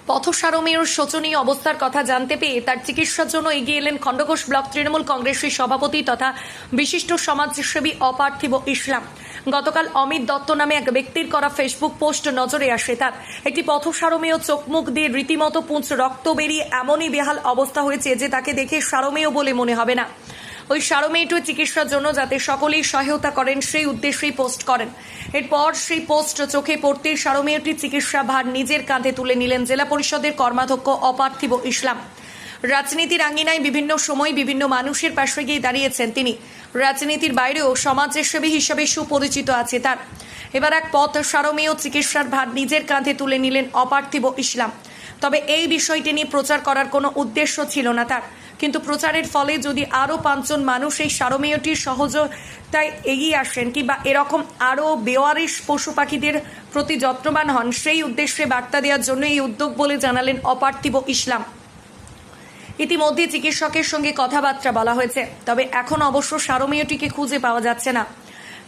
পথসারমেয় শোচনীয় অবস্থার কথা জানতে পেয়ে তার চিকিৎসার জন্য এগিয়ে এলেন খণ্ডঘোষ ব্লক তৃণমূল কংগ্রেসের সভাপতি তথা বিশিষ্ট সমাজসেবী অপার্থিব ইসলাম। গতকাল অমিত দত্ত নামে এক ব্যক্তির করা ফেসবুক পোস্ট নজরে আসে। তার একটি পথসারমেয় চোখ মুখ দিয়ে রীতিমতো পুঁজ রক্ত বেরিয়ে এমনই বেহাল অবস্থা হয়েছে যে তাকে দেখে সারমেয় বলে মনে হবে না। ওই সারমেয়টির চিকিৎসার জন্য যাতে সকলেই সহায়তা করেন সেই উদ্দেশ্যেই পোস্ট করেন। এরপর সেই পোস্ট চোখে পড়তেই সারমেয়টির চিকিৎসা ভার নিজের কাঁধে তুলে নিলেন জেলা পরিষদের কর্মাধ্যক্ষ অপার্থিব ইসলাম। রাজনীতির আঙ্গিনায় বিভিন্ন সময় বিভিন্ন মানুষের পাশে গিয়ে দাঁড়িয়েছেন তিনি। রাজনীতির বাইরেও সমাজসেবী হিসেবে সুপরিচিত আছে তার। এবার এক পথ সারমেয় চিকিৎসার ভার নিজের কাঁধে তুলে নিলেন অপার্থিব ইসলাম। তবে এই বিষয়টি নিয়ে প্রচার করার কোনো উদ্দেশ্য ছিল না তার, কিন্তু প্রচারের ফলে যদি আরও 5 জন মানুষ এই সারমেয়টির সহযোগিতায় এগিয়ে আসেন কিংবা এরকম আরও বেওয়ারিশ পশু পাখিদের প্রতি যত্নবান হন, সেই উদ্দেশ্যে বার্তা দেওয়ার জন্য এই উদ্যোগ বলে জানালেন অপার্থিব ইসলাম। ইতিমধ্যে চিকিৎসকের সঙ্গে কথাবার্তা বলা হয়েছে, তবে এখন অবশ্য সারমেয়টিকে খুঁজে পাওয়া যাচ্ছে না।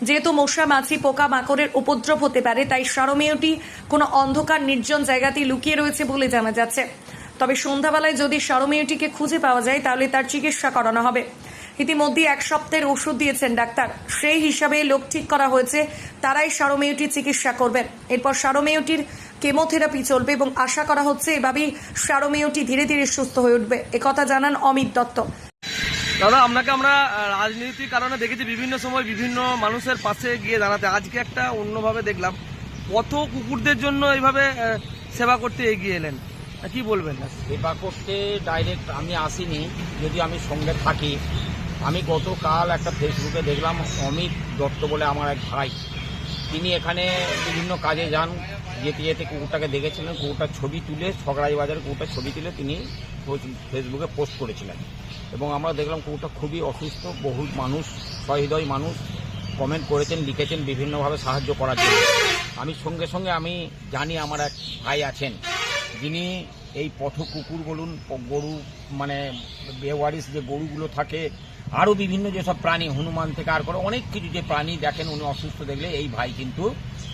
যেহেতু মশা মাছি পোকা মাকড়ের উপদ্রব হতে পারে, তাই সারমেয়টি কোনো অন্ধকার নির্জন জায়গাতেই লুকিয়ে রয়েছে বলে জানা যাচ্ছে। তবে সন্ধ্যাবেলায় যদি সারমেয়টিকে খুঁজে পাওয়া যায় তাহলে তার চিকিৎসা করানো হবে। ইতিমধ্যে 1 সপ্তাহের ওষুধ দিয়েছেন ডাক্তার, সেই হিসাবে লোক ঠিক করা হয়েছে তারাই সারমেয়টির চিকিৎসা করবেন। এরপর সারমেয়টির কেমোথেরাপি চলবে এবং আশা করা হচ্ছে এভাবেই সারমেয়টি ধীরে ধীরে সুস্থ হয়ে উঠবে, একথা জানান অমিত দত্ত। দাদা, আপনাকে আমরা রাজনীতির কারণে দেখেছি বিভিন্ন সময় বিভিন্ন মানুষের পাশে গিয়ে দাঁড়াতে। আজকে একটা অন্যভাবে দেখলাম, পথ কুকুরদের জন্য এইভাবে সেবা করতে এগিয়ে এলেন, কি বলবেন? সেবা করতে ডাইরেক্ট আমি আসিনি, যদি আমি সঙ্গে থাকি। আমি গতকাল একটা ফেসবুকে দেখলাম অমিত দত্ত বলে আমার এক ভাই, তিনি এখানে বিভিন্ন কাজে যান, যেতে যেতে কুকুরটাকে দেখেছিলেন। কুকুরটার ছবি তুলে ছগড়াই বাজারে কুকুরটার ছবি তুলে তিনি ফেসবুকে পোস্ট করেছিলেন এবং আমরা দেখলাম কুকুরটা খুবই অসুস্থ। বহু মানুষ, সহৃদয় মানুষ কমেন্ট করেছেন, লিখেছেন বিভিন্নভাবে সাহায্য করার জন্য। আমি সঙ্গে সঙ্গে আমি জানি আমার এক ভাই আছেন যিনি এই পথ কুকুর বলুন, গরু মানে বেওয়ারিশ যে গরুগুলো থাকে, আরও বিভিন্ন যেসব প্রাণী, হনুমান থেকে আর করে অনেক কিছু যে প্রাণী দেখেন, উনি অসুস্থ দেখলে এই ভাই কিন্তু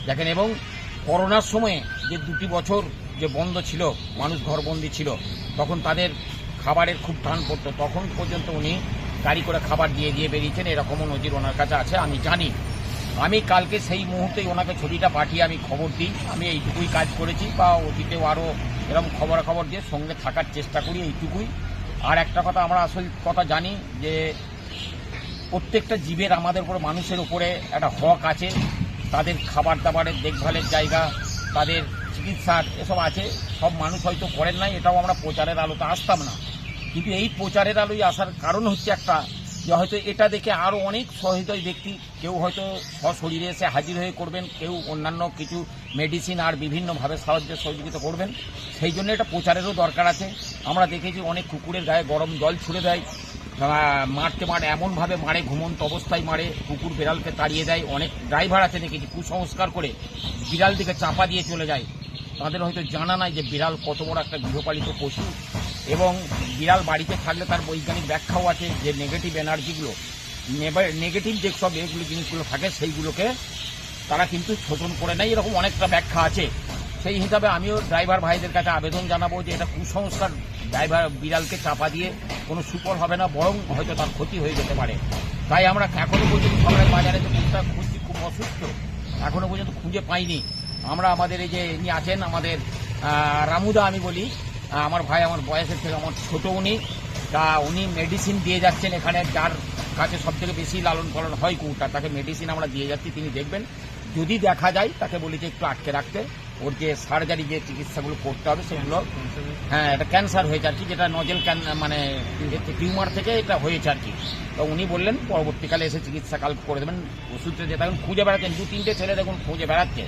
দেখেন। এবং করোনার সময়ে যে 2 বছর যে বন্ধ ছিল, মানুষ ঘরবন্দি ছিল, তখন তাদের খাবারের খুব টান পড়তো, তখন পর্যন্ত উনি গাড়ি করে খাবার দিয়ে দিয়ে বেরিয়েছেন। এরকমও নজির ওনার কাছে আছে, আমি জানি। আমি কালকে সেই মুহূর্তেই ওনাকে ছবিটা পাঠিয়ে আমি খবর দিই। আমি এইটুকুই কাজ করেছি, বা অতীতেও আরও এরকম খবরাখবর দিয়ে সঙ্গে থাকার চেষ্টা করি, এইটুকুই। আর একটা কথা আমরা আসল কথা জানি যে প্রত্যেকটা জীবের, আমাদের উপরে, মানুষের উপরে একটা হক আছে। তাদের খাবার দাবারের দেখভালের জায়গা, তাদের চিকিৎসার এসব আছে। সব মানুষ হয়তো করেন নাই, এটাও আমরা প্রচারের আলোতে আসতাম না, কিন্তু এই প্রচারের আলোয় আসার কারণ হচ্ছে একটা, যে হয়তো এটা দেখে আরও অনেক সহৃদয় ব্যক্তি, কেউ হয়তো সশরীরে এসে হাজির হয়ে করবেন, কেউ অন্যান্য কিছু মেডিসিন আর বিভিন্নভাবে সাহায্য সহযোগিতা করবেন। সেই জন্য এটা প্রচারেরও দরকার আছে। আমরা দেখেছি অনেক কুকুরের গায়ে গরম জল ছুড়ে দেয়, মারতে এমনভাবে মারে, ঘুমন্ত অবস্থায় মারে, কুকুর বিড়ালকে তাড়িয়ে দেয়। অনেক ড্রাইভার আছে দেখেছি কুসংস্কার করে বিড়াল দিকে চাপা দিয়ে চলে যায়। তাদের হয়তো জানা নাই যে বিড়াল কত বড় একটা গৃহপালিত পশু, এবং বিড়াল বাড়িতে থাকলে তার বৈজ্ঞানিক ব্যাখ্যাও আছে যে নেগেটিভ এনার্জিগুলো, নেগেটিভ যেসব এগুলো জিনিসগুলো থাকে সেইগুলোকে তারা কিন্তু শোষণ করে নেয়, এরকম অনেকটা ব্যাখ্যা আছে। সেই হিসাবে আমিও ড্রাইভার ভাইদের কাছে আবেদন জানাবো যে এটা কুসংস্কার। ড্রাইভার বিড়ালকে চাপা দিয়ে কোনো সুফল হবে না, বরং হয়তো তার ক্ষতি হয়ে যেতে পারে। তাই আমরা এখনও পর্যন্ত সবাই বাজারে যে কুকুরটা খুঁজছি, খুব অসুস্থ, এখনও পর্যন্ত খুঁজে পাইনি। আমরা আমাদের এই যে ইনি আছেন আমাদের রামুদা, আমি বলি আমার ভাই, আমার বয়সের থেকে আমার ছোটো উনি, তা উনি মেডিসিন দিয়ে যাচ্ছেন এখানে, যার কাছে সবথেকে বেশি লালন পালন হয় কুকুরটা, তাকে মেডিসিন আমরা দিয়ে যাচ্ছি। তিনি দেখবেন, যদি দেখা যায় তাকে বলি যে একটু আটকে রাখতে, ওর যে সার্জারি যে চিকিৎসাগুলো করতে হবে সেগুলো। হ্যাঁ, এটা ক্যান্সার হয়েছে আর কি, যেটা নজেল মানে টিউমার থেকে এটা হয়েছে আর কি। তো উনি বললেন পরবর্তীকালে এসে চিকিৎসা কাল করে দেবেন। ওষুধটা যে এখন খুঁজে বেড়াচ্ছেন, 2-3টে ছেলে দেখুন খুঁজে বেড়াচ্ছে।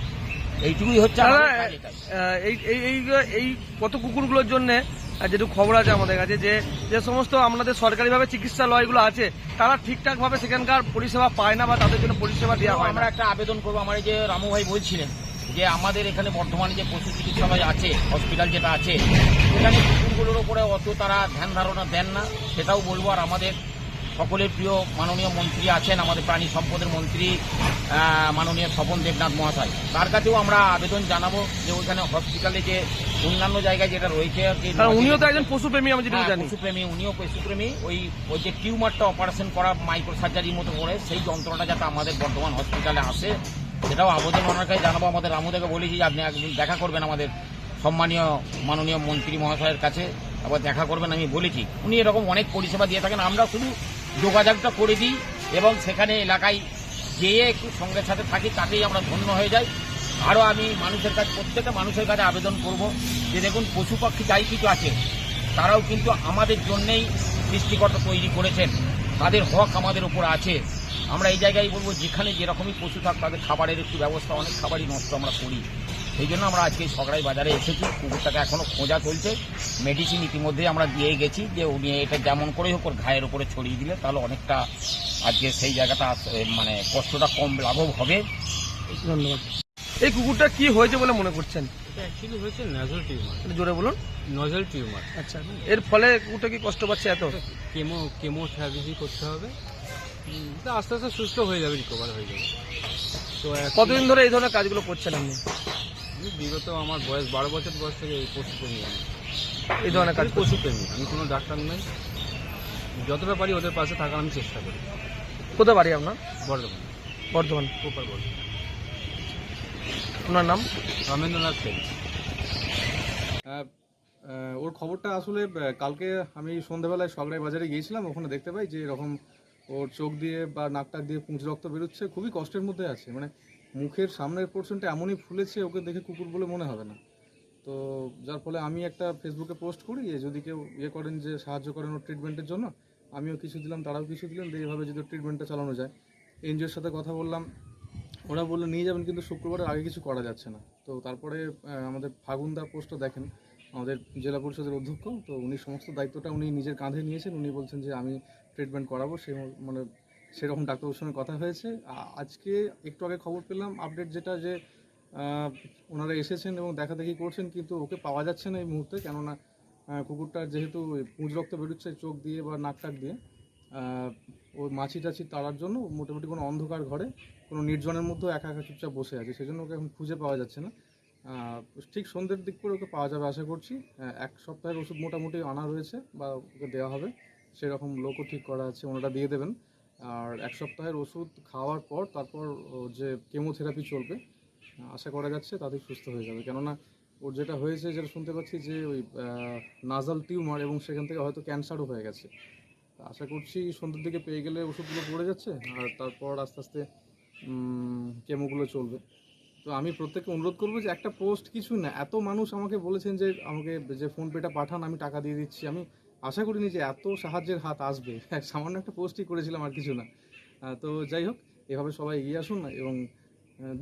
এইটুকুই হচ্ছে এই কত কুকুরগুলোর জন্য যেটুকু খবর আছে আমাদের কাছে, যে সমস্ত আমাদের সরকারিভাবে চিকিৎসালয়গুলো আছে তারা ঠিকঠাকভাবে সেখানকার পরিষেবা পায় না, বা তাদের জন্য পরিষেবা দেওয়া হয় না। আমরা একটা আবেদন করবো, আমার এই যে রামু ভাই বলছিলেন যে আমাদের এখানে বর্তমানে যে পশু চিকিৎসালয় আছে, হসপিটাল যেটা আছে, সেখানে কুকুরগুলোর উপরে অত তারা ধ্যান ধারণা দেন না, সেটাও বলবো। আর আমাদের সকলের প্রিয় মাননীয় মন্ত্রী আছেন, আমাদের প্রাণী সম্পদের মন্ত্রী মাননীয় স্বপন দেবনাথ মহাশয়, তার কাছেও আমরা আবেদন জানাবো যে ওইখানে হসপিটালে যে অন্যান্য জায়গায় যেটা রয়েছে আর কি, কারণ উনিও তো একজন পশুপ্রেমী, আমি যেটা জানি। পশুপ্রেমী, উনিও পশুপ্রেমী। ওই যে টিউমারটা অপারেশন করা মাইক্রো সার্জারির মতো করে সেই যন্ত্রটা যাতে আমাদের বর্ধমান হসপিটালে আসে, সেটাও আবেদন ওনার কাছে জানাবো। আমাদের রামুদাকে বলেছি যে আপনি একদিন দেখা করবেন আমাদের সম্মানীয় মাননীয় মন্ত্রী মহাশয়ের কাছে, আবার দেখা করবেন আমি বলেছি। উনি এরকম অনেক পরিষেবা দিয়ে থাকেন, আমরা শুধু যোগাযোগটা করে দিই এবং সেখানে এলাকায় যেয়ে একটু সঙ্গের সাথে থাকি, তাতেই আমরা ধন্য হয়ে যাই। আরও আমি মানুষের কাছে, প্রত্যেকটা মানুষের কাছে আবেদন করব যে দেখুন, পশু পাখি যাই কিছু আছে তারাও কিন্তু আমাদের জন্যেই সৃষ্টিকর্তা তৈরি করেছেন, তাদের হক আমাদের উপর আছে। আমরা এই জায়গায় বলবো যেখানে যেরকমই পশু থাক তাদের খাবারের একটু ব্যবস্থা, অনেক খাবারই নষ্ট আমরা করি। সেই জন্য আমরা আজকে সগড়াই বাজারে এসেছি। কুকুরটাকে এখনও খোঁজা চলছে, মেডিসিন ইতিমধ্যে আমরা দিয়ে গেছি যে উনি এটা যেমন করেই হোক ওর ঘায়ের উপরে ছড়িয়ে দিলে তাহলে অনেকটা আজকে সেই জায়গাটা মানে কষ্টটা কম লাঘব হবে। ধন্যবাদ। এই কুকুরটা কি হয়েছে বলে মনে করছেন? এটা অ্যাকচুয়ালি হয়েছে নজল টিউমার। একটু জোরে বলুন। Nozzle tumour. আচ্ছা, এর ফলে কুকুরটা কি কষ্ট পাচ্ছে এত? কেমোথেরাপি করতে হবে, তো আস্তে আস্তে সুস্থ হয়ে যাবে, রিকভার হয়ে যাবে। তো কতদিন ধরে এই ধরনের কাজগুলো করছেন আপনি? আমি বিগত আমার বয়স 12 বছর বয়স থেকে এই পশুপ্রেমী। আমি এই ধরনের কাজ পশুপ্রেমী, আমি কোনো ডাক্তার নই। যতটা পারি ওদের পাশে থাকার আমি চেষ্টা করি। কোথায় বাড়ি আপনার? বর্ধমান, বর্ধমান। প্রপার বর্ধমান। আপনার নাম? রমেন্দ্রনাথ সেন। ওর খবরটা আসলে কালকে আমি সন্ধ্যাবেলায় সগড়াই বাজারে গিয়েছিলাম, ওখানে দেখতে পাই যে এরকম ওর চোখ দিয়ে বা নাকটাক দিয়ে পুঁজ রক্ত বেরোচ্ছে, খুবই কষ্টের মধ্যে আছে। মানে মুখের সামনের পোর্শনটা এমনই ফুলেছে, ওকে দেখে কুকুর বলে মনে হবে না। তো যার ফলে আমি একটা ফেসবুকে পোস্ট করি, যদি কেউ করেন যে সাহায্য করেন ওর ট্রিটমেন্টের জন্য, আমিও কিছু দিলাম, তারাও কিছু দিলেন, দিয়ে এইভাবে যদি ট্রিটমেন্টটা চালানো যায়। এনজিওর সাথে কথা বললাম, ওরা বললো নিয়ে যাবেন, কিন্তু শুক্রবারের আগে কিছু করা যাচ্ছে না। তো তারপরে আমাদের ফাগুনদা পোস্টটা দেখেন, আমাদের জেলা পরিষদের অধ্যক্ষ, তো উনি সমস্ত দায়িত্বটা উনি নিজের কাঁধে নিয়েছেন। উনি বলছেন যে আমি ট্রিটমেন্ট করাবো, মানে সেরকম ডাক্তারবাবুর সঙ্গে কথা হয়েছে। আজকে একটু আগে খবর পেলাম আপডেট যেটা, যে ওনারা এসেছেন এবং দেখাদেখি করছেন, কিন্তু ওকে পাওয়া যাচ্ছে না এই মুহূর্তে। কেননা কুকুরটার যেহেতু পুঁজ রক্ত বেরোচ্ছে চোখ দিয়ে বা নাক টাক দিয়ে, ওই মাছি টাছি তাড়ার জন্য মোটামুটি কোনো অন্ধকার ঘরে কোনো নির্জনের মধ্যে একা একা চুপচাপ বসে আছে, সেজন্য ওকে এখন খুঁজে পাওয়া যাচ্ছে না। ঠিক সন্ধ্যের দিক করে ওকে পাওয়া যাবে আশা করছি। 1 সপ্তাহের ওষুধ মোটামুটি আনা রয়েছে বা ওকে দেওয়া হবে, সেরকম লোকও ঠিক করা আছে, ওনারা দিয়ে দেবেন। আর 1 সপ্তাহের ওষুধ খাওয়ার পর তারপর ওর যে কেমোথেরাপি চলবে, আশা করা যাচ্ছে তাতেই সুস্থ হয়ে যাবে। কেননা ওর যেটা হয়েছে, যেটা শুনতে পাচ্ছি যে ওই নাজাল টিউমার, এবং সেখান থেকে হয়তো ক্যান্সারও হয়ে গেছে। আশা করছি সন্ধ্যের দিকে পেয়ে গেলে ওষুধগুলো পড়ে যাচ্ছে, আর তারপর আস্তে আস্তে কেমোগুলো চলবে। তো আমি প্রত্যেককে অনুরোধ করবো যে একটা পোস্ট কিছু না, এত মানুষ আমাকে বলেছেন যে আমাকে যে ফোনপেটা পাঠান, আমি টাকা দিয়ে দিচ্ছি। আমি আশা করিনি যে এত সাহায্যের হাত আসবে। সামান্য একটা পোস্টই করেছিলাম, আর কিছু না। তো যাই হোক, এভাবে সবাই এগিয়ে আসুন না, এবং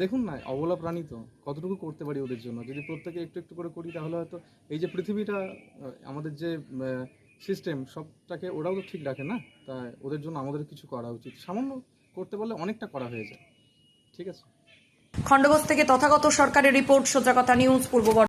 দেখুন না, অবলা প্রাণী তো কতটুকু করতে পারি ওদের জন্য। যদি প্রত্যেকে একটু একটু করে করি, তাহলে হয়তো এই যে পৃথিবীটা, আমাদের যে সিস্টেম, সবটাকে ওরাও তো ঠিক রাখে না। তাই ওদের জন্য আমাদের কিছু করা উচিত। সামান্য করতে পারলে অনেকটা করা হয়ে যায়। ঠিক আছে। খণ্ডঘোষ থেকে তথাগত সরকারের রিপোর্ট, সোজা কথা নিউজ, পূর্ব বর্ধমান।